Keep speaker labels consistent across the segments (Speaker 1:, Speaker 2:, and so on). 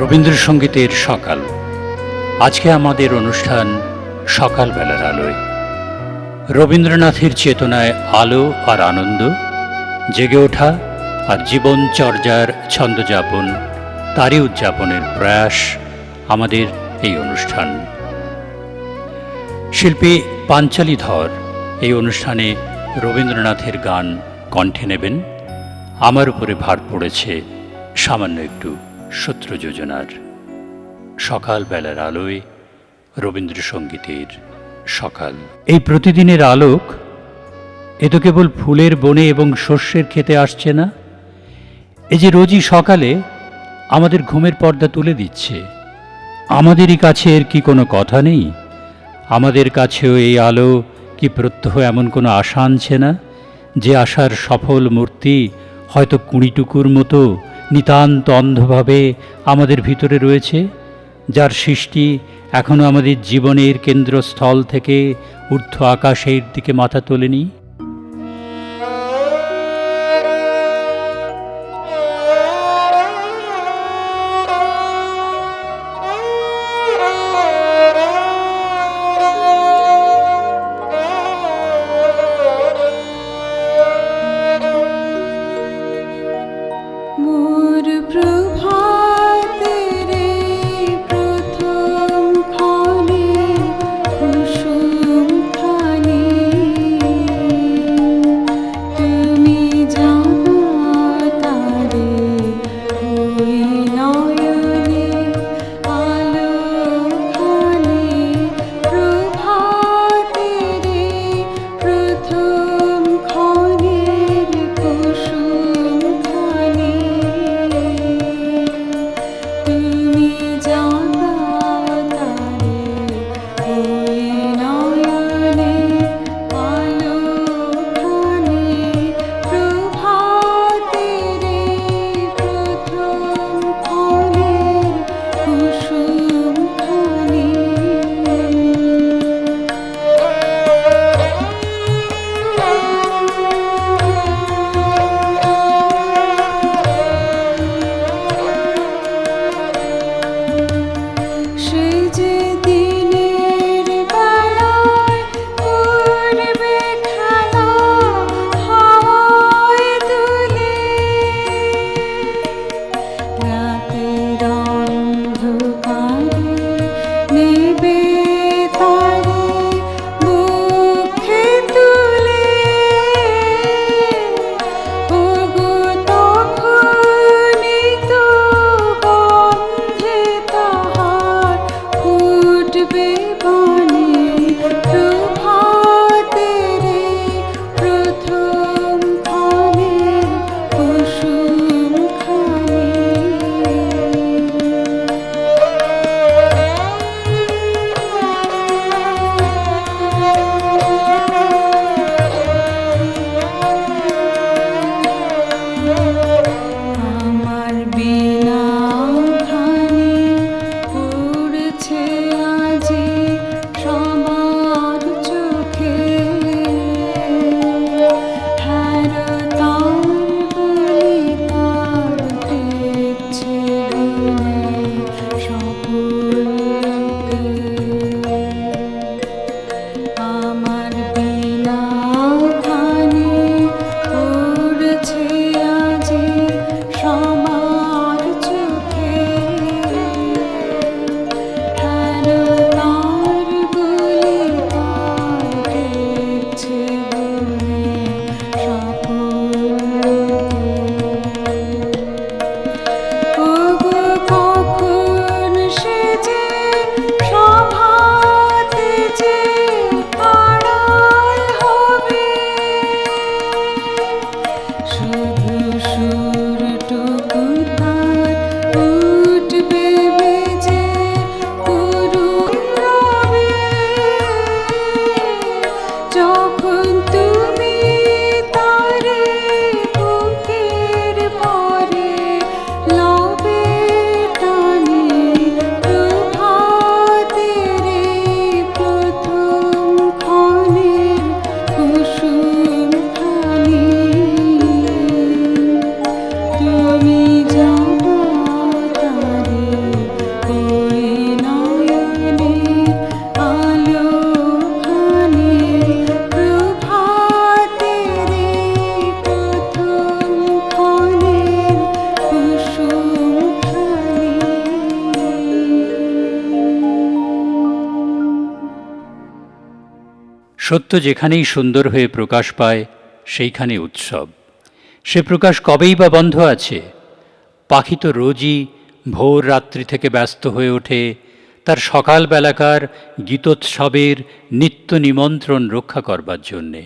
Speaker 1: রবীন্দ্রসঙ্গীতের সকাল। আজকে আমাদের অনুষ্ঠান সকালবেলার আলোয়। রবীন্দ্রনাথের চেতনায় আলো আর আনন্দ, জেগে ওঠা আর জীবনচর্যার ছন্দযাপন, তারই উদযাপনের প্রয়াস আমাদের এই অনুষ্ঠান। শিল্পী পাঞ্চালী ধর এই অনুষ্ঠানে রবীন্দ্রনাথের গান কণ্ঠে নেবেন। আমার উপরে ভার পড়েছে সামান্য একটু সূত্র যোজনার। সকালবেলার আলোয় রবীন্দ্রসঙ্গীতের সকাল। এই প্রতিদিনের আলোক এ তো কেবল ফুলের বনে এবং শস্যের খেতে আসছে না, এ যে রোজই সকালে আমাদের ঘুমের পর্দা তুলে দিচ্ছে। আমাদেরই কাছে এর কি কোনো কথা নেই? আমাদের কাছেও এই আলো কি প্রত্যহ এমন কোনো আশা আনছে না, যে আশার সফল মূর্তি হয়তো কুঁড়িটুকুর মতো নিতান্ত অন্ধভাবে আমাদের ভিতরে রয়েছে, যার সৃষ্টি এখনও আমাদের জীবনের কেন্দ্রস্থল থেকে ঊর্ধ্ব আকাশের দিকে মাথা তোলেনি। সত্য যেখানেই সুন্দর হয়ে প্রকাশ পায় সেইখানে উৎসব। সে প্রকাশ কবেই বা বন্ধ আছে? পাখি তো রোজই ভোর রাত্রি থেকে ব্যস্ত হয়ে ওঠে তার সকালবেলাকার গীতোৎসবের নিত্য নিমন্ত্রণ রক্ষা করবার জন্যে।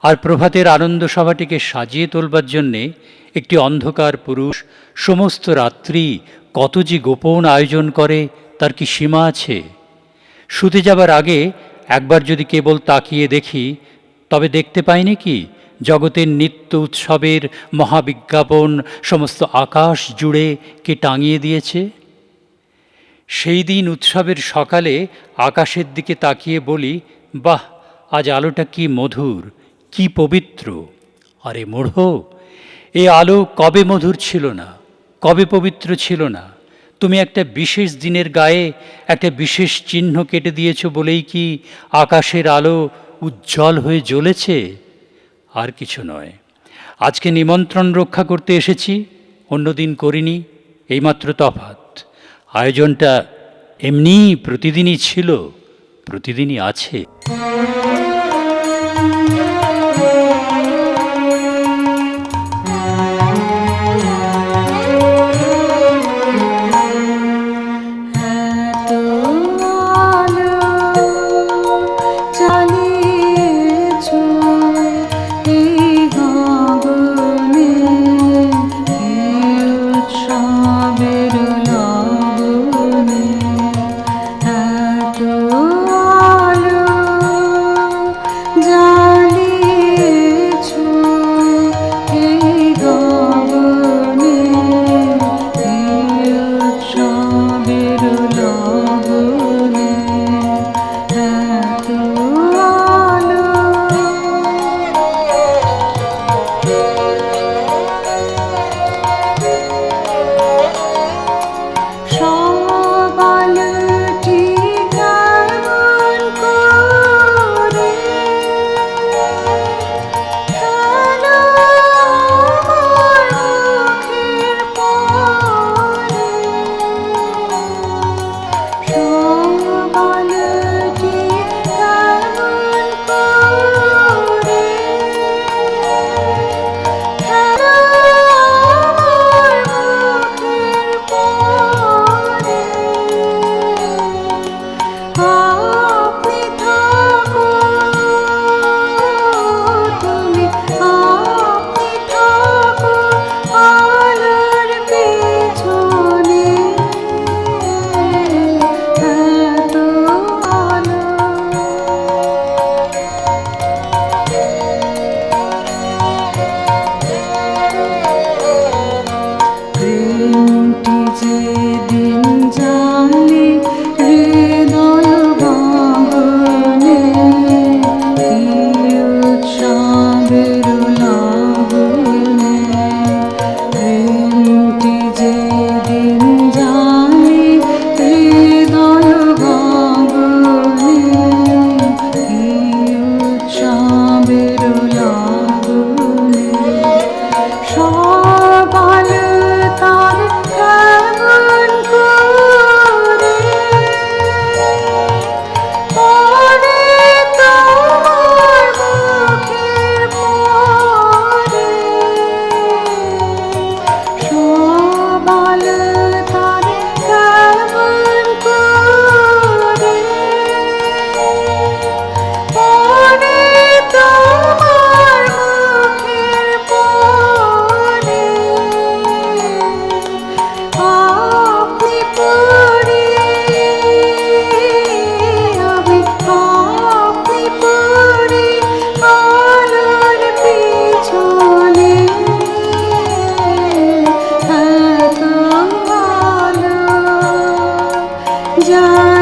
Speaker 1: আর প্রভাতের আনন্দ সভাটিকে সাজিয়ে তোলবার জন্যে একটি অন্ধকার পুরুষ সমস্ত রাত্রি কত যে গোপন আয়োজন করে তার কি সীমা আছে? শুতে যাবার আগে একবার যদি কেবল তাকিয়ে দেখি, তবে দেখতে পাইনি কি জগতের নিত্য উৎসবের মহাবিজ্ঞাপন সমস্ত আকাশ জুড়ে কে টাঙিয়ে দিয়েছে? সেই দিন উৎসবের সকালে আকাশের দিকে তাকিয়ে বলি, বাহ, আজ আলোটা কি মধুর, কি পবিত্র। আরে মূঢ়, এ আলো কবে মধুর ছিল না, কবে পবিত্র ছিল না? তুমি একটা বিশেষ দিনের গায়ে একটা বিশেষ চিহ্ন কেটে দিয়েছ বলেই কি আকাশের আলো উজ্জ্বল হয়ে জ্বলেছে? আর কিছু নয়। আজকে নিমন্ত্রণ রক্ষা করতে এসেছি, অন্যদিন করিনি, এইমাত্র তফাৎ। আয়োজনটা এমনিই প্রতিদিনই ছিল, প্রতিদিনই আছে।
Speaker 2: जा